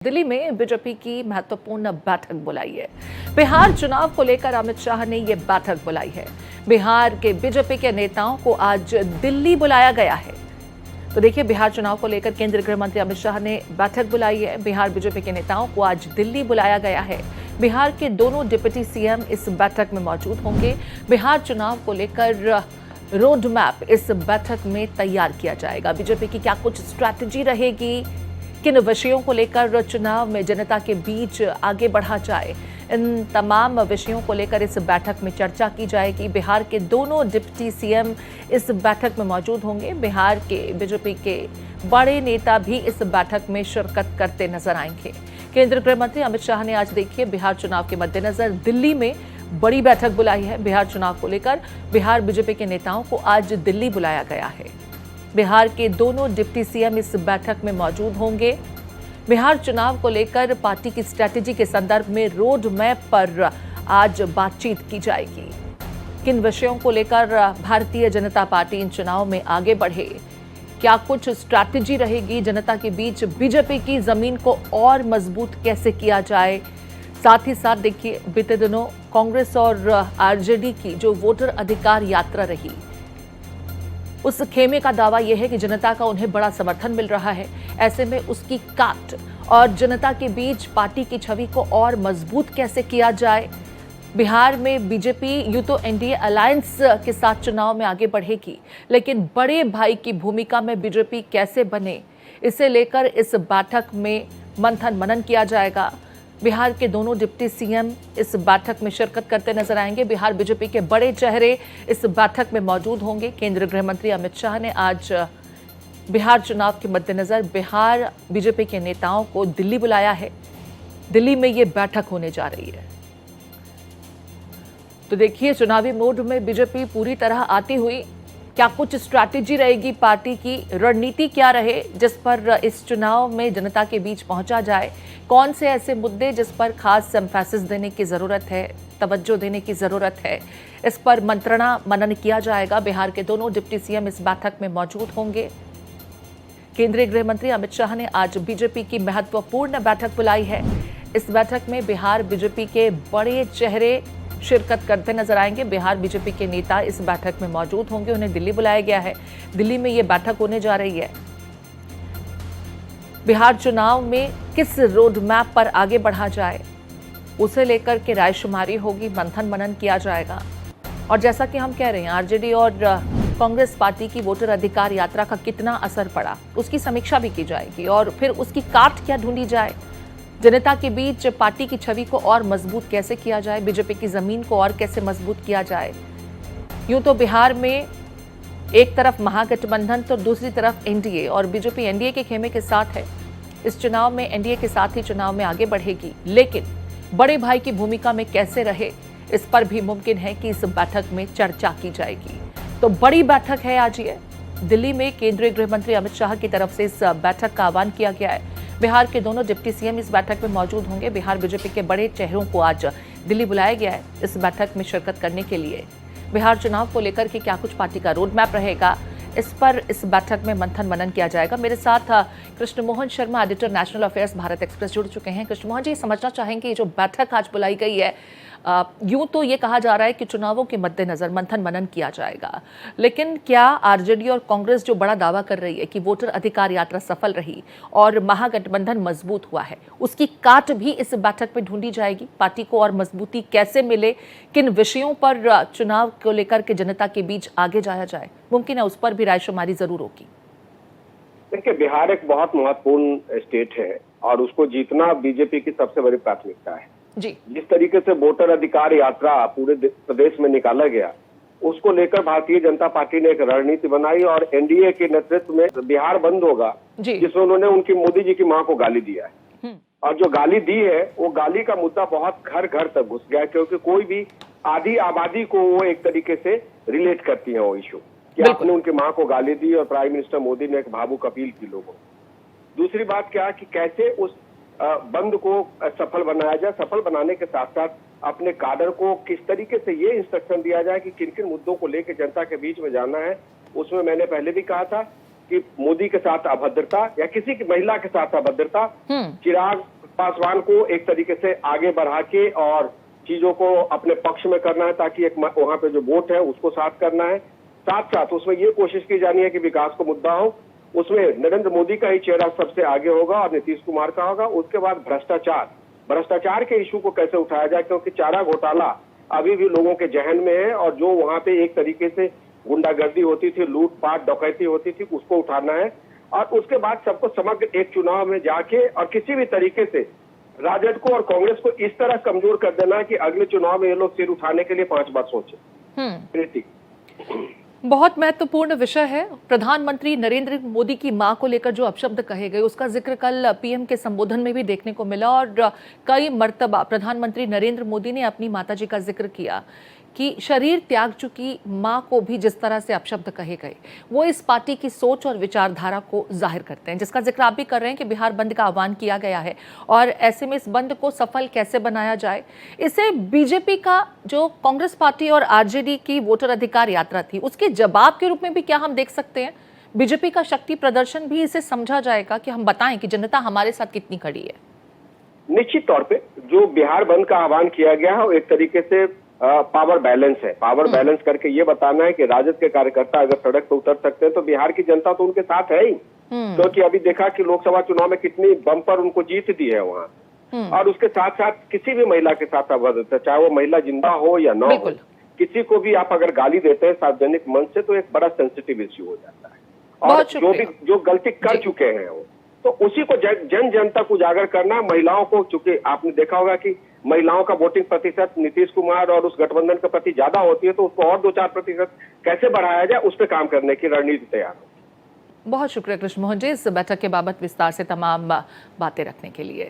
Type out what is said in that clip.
दिल्ली में बीजेपी की महत्वपूर्ण बैठक बुलाई है। बिहार चुनाव को लेकर अमित शाह ने यह बैठक बुलाई है। बिहार के बीजेपी के नेताओं को आज दिल्ली बुलाया गया है। तो देखिए, बिहार चुनाव को लेकर केंद्रीय गृह मंत्री अमित शाह ने बैठक बुलाई है। बिहार बीजेपी के नेताओं को आज दिल्ली बुलाया गया है। बिहार के दोनों डिप्टी सीएम इस बैठक में मौजूद होंगे। बिहार चुनाव को लेकर रोड मैप इस बैठक में तैयार किया जाएगा। बीजेपी की क्या कुछ स्ट्रैटेजी रहेगी, किन विषयों को लेकर चुनाव में जनता के बीच आगे बढ़ा जाए, इन तमाम विषयों को लेकर इस बैठक में चर्चा की जाएगी। बिहार के दोनों डिप्टी सीएम इस बैठक में मौजूद होंगे। बिहार के बीजेपी के बड़े नेता भी इस बैठक में शिरकत करते नजर आएंगे। केंद्रीय गृह मंत्री अमित शाह ने आज देखिए बिहार चुनाव के मद्देनजर दिल्ली में बड़ी बैठक बुलाई है। बिहार चुनाव को लेकर बिहार बीजेपी के नेताओं को आज दिल्ली बुलाया गया है। बिहार के दोनों डिप्टी सीएम इस बैठक में मौजूद होंगे। बिहार चुनाव को लेकर पार्टी की स्ट्रैटेजी के संदर्भ में रोड मैप पर आज बातचीत की जाएगी। किन विषयों को लेकर भारतीय जनता पार्टी इन चुनाव में आगे बढ़े, क्या कुछ स्ट्रैटेजी रहेगी, जनता के बीच बीजेपी की जमीन को और मजबूत कैसे किया जाए। साथ ही साथ देखिए, बीते दिनों कांग्रेस और आरजेडी की जो वोटर अधिकार यात्रा रही, उस खेमे का दावा यह है कि जनता का उन्हें बड़ा समर्थन मिल रहा है। ऐसे में उसकी काट और जनता के बीच पार्टी की छवि को और मजबूत कैसे किया जाए। बिहार में बीजेपी यूं तो एनडीए अलायंस के साथ चुनाव में आगे बढ़ेगी, लेकिन बड़े भाई की भूमिका में बीजेपी कैसे बने, इसे लेकर इस बैठक में मंथन मनन किया जाएगा। बिहार के दोनों डिप्टी सीएम इस बैठक में शिरकत करते नजर आएंगे। बिहार बीजेपी के बड़े चेहरे इस बैठक में मौजूद होंगे। केंद्रीय गृह मंत्री अमित शाह ने आज बिहार चुनाव के मद्देनजर बिहार बीजेपी के नेताओं को दिल्ली बुलाया है। दिल्ली में ये बैठक होने जा रही है। तो देखिए, चुनावी मोड में बीजेपी पूरी तरह आती हुई, क्या कुछ स्ट्रैटेजी रहेगी, पार्टी की रणनीति क्या रहे जिस पर इस चुनाव में जनता के बीच पहुंचा जाए, कौन से ऐसे मुद्दे जिस पर खास एम्फेसिस देने की जरूरत है, तवज्जो देने की जरूरत है, इस पर मंत्रणा मनन किया जाएगा। बिहार के दोनों डिप्टी सीएम इस बैठक में मौजूद होंगे। केंद्रीय गृह मंत्री अमित शाह ने आज बीजेपी की महत्वपूर्ण बैठक बुलाई है। इस बैठक में बिहार बीजेपी के बड़े चेहरे शिरकत करते नजर आएंगे। बिहार बीजेपी के नेता इस बैठक में मौजूद होंगे। उन्हें दिल्ली बुलाया गया है। दिल्ली में यह बैठक होने जा रही है। बिहार चुनाव में किस रोड मैप पर आगे बढ़ा जाए, उसे लेकर के रायशुमारी होगी, मंथन मनन किया जाएगा। और जैसा कि हम कह रहे हैं, आरजेडी और कांग्रेस पार्टी की वोटर अधिकार यात्रा का कितना असर पड़ा, उसकी समीक्षा भी की जाएगी और फिर उसकी काट क्या ढूंढी जाए, जनता के बीच पार्टी की छवि को और मजबूत कैसे किया जाए, बीजेपी की जमीन को और कैसे मजबूत किया जाए। यूं तो बिहार में एक तरफ महागठबंधन तो दूसरी तरफ एनडीए, और बीजेपी एनडीए के खेमे के साथ है। इस चुनाव में एनडीए के साथ ही चुनाव में आगे बढ़ेगी, लेकिन बड़े भाई की भूमिका में कैसे रहे, इस पर भी मुमकिन है कि इस बैठक में चर्चा की जाएगी। तो बड़ी बैठक है आज ये। दिल्ली में केंद्रीय गृह मंत्री अमित शाह की तरफ से इस बैठक का आह्वान किया गया है। बिहार के दोनों डिप्टी सीएम इस बैठक में मौजूद होंगे। बिहार बीजेपी के बड़े चेहरों को आज दिल्ली बुलाया गया है इस बैठक में शिरकत करने के लिए। बिहार चुनाव को लेकर के क्या कुछ पार्टी का रोड मैप रहेगा, इस पर इस बैठक में मंथन मनन किया जाएगा। मेरे साथ Krishna Mohan Sharma, editor national affairs Bharat express, जुड़ चुके हैं। कृष्ण मोहन जी, समझना चाहेंगे जो बैठक आज बुलाई गई है, यूं तो ये कहा जा रहा है कि चुनावों के मद्देनजर मंथन मनन किया जाएगा, लेकिन क्या आरजेडी और कांग्रेस जो बड़ा दावा कर रही है कि वोटर अधिकार यात्रा सफल रही और महागठबंधन मजबूत हुआ है, उसकी काट भी इस बैठक में ढूंढी जाएगी? पार्टी को और मजबूती कैसे मिले, किन विषयों पर चुनाव को लेकर के जनता के बीच आगे जाया जाए, मुमकिन है उस पर भी रायशुमारी जरूर होगी। देखिए, बिहार एक बहुत महत्वपूर्ण स्टेट है और उसको जीतना बीजेपी की सबसे बड़ी प्राथमिकता है जी। जिस तरीके से वोटर अधिकार यात्रा पूरे प्रदेश में निकाला गया, उसको लेकर भारतीय जनता पार्टी ने एक रणनीति बनाई और एनडीए के नेतृत्व में बिहार बंद होगा, जिसमें उन्होंने उनकी मोदी जी की मां को गाली दिया है। और जो गाली दी है, वो गाली का मुद्दा बहुत घर घर तक घुस गया, क्योंकि कोई भी आधी आबादी को वो एक तरीके से रिलेट करती है वो इशू कि आपने उनकी मां को गाली दी और प्राइम मिनिस्टर मोदी ने एक भावुक अपील की लोगों को। दूसरी बात क्या कि कैसे उस बंद को सफल बनाया जाए, सफल बनाने के साथ साथ अपने काडर को किस तरीके से ये इंस्ट्रक्शन दिया जाए कि किन किन मुद्दों को लेकर जनता के बीच में जाना है। उसमें मैंने पहले भी कहा था कि मोदी के साथ अभद्रता या किसी की महिला के साथ अभद्रता, चिराग पासवान को एक तरीके से आगे बढ़ा के और चीजों को अपने पक्ष में करना है, ताकि एक वहां पे जो वोट है उसको साथ करना है। साथ साथ उसमें ये कोशिश की जानी है कि विकास को मुद्दा हो, उसमें नरेंद्र मोदी का ही चेहरा सबसे आगे होगा और नीतीश कुमार का होगा। उसके बाद भ्रष्टाचार के इशू को कैसे उठाया जाए, क्योंकि चारा घोटाला अभी भी लोगों के जहन में है और जो वहां पे एक तरीके से गुंडागर्दी होती थी, लूटपाट डकैती होती थी, उसको उठाना है। और उसके बाद सबको समग्र एक चुनाव में जाके और किसी भी तरीके से राजद को और कांग्रेस को इस तरह कमजोर कर देना है कि अगले चुनाव में ये लोग सिर उठाने के लिए 5 बार सोचे। प्रीति, बहुत महत्वपूर्ण विषय है। प्रधानमंत्री नरेंद्र मोदी की मां को लेकर जो अपशब्द कहे गए, उसका जिक्र कल पीएम के संबोधन में भी देखने को मिला और कई मर्तबा प्रधानमंत्री नरेंद्र मोदी ने अपनी माताजी का जिक्र किया कि शरीर त्याग चुकी मां को भी जिस तरह से अपशब्द कहे गए, वो इस पार्टी की सोच और विचारधारा को जाहिर करते हैं, जिसका जिक्र आप भी कर रहे हैं कि बिहार बंद का आह्वान किया गया है और ऐसे में इस बंद को सफल कैसे बनाया जाए। इसे बीजेपी का जो कांग्रेस पार्टी और आरजेडी की वोटर अधिकार यात्रा थी, उसके जवाब के रूप में भी क्या हम देख सकते हैं? बीजेपी का शक्ति प्रदर्शन भी इसे समझा जाएगा कि हम बताएं कि जनता हमारे साथ कितनी खड़ी है? निश्चित तौर पे जो बिहार बंद का आह्वान किया गया है वो एक तरीके से पावर बैलेंस है। पावर बैलेंस करके ये बताना है कि राजद के कार्यकर्ता अगर सड़क पर उतर सकते हैं तो बिहार की जनता तो उनके साथ है ही, क्योंकि अभी देखा कि लोकसभा चुनाव में कितनी बम्पर उनको जीत दी है वहाँ। और उसके साथ साथ किसी भी महिला के साथ अभद्रता, चाहे वो महिला जिंदा हो या न हो, किसी को भी आप अगर गाली देते हैं सार्वजनिक मंच से तो एक बड़ा सेंसिटिव इश्यू हो जाता है। और जो गलती कर चुके हैं वो, तो उसी को जन तक उजागर करना। महिलाओं को, चूंकि आपने देखा होगा कि महिलाओं का वोटिंग प्रतिशत नीतीश कुमार और उस गठबंधन के प्रति ज्यादा होती है, तो उसको और 2-4% कैसे बढ़ाया जाए, उस पर काम करने की रणनीति तैयार हो। बहुत शुक्रिया कृष्ण मोहन जी, इस बैठक के बाबत विस्तार से तमाम बातें रखने के लिए।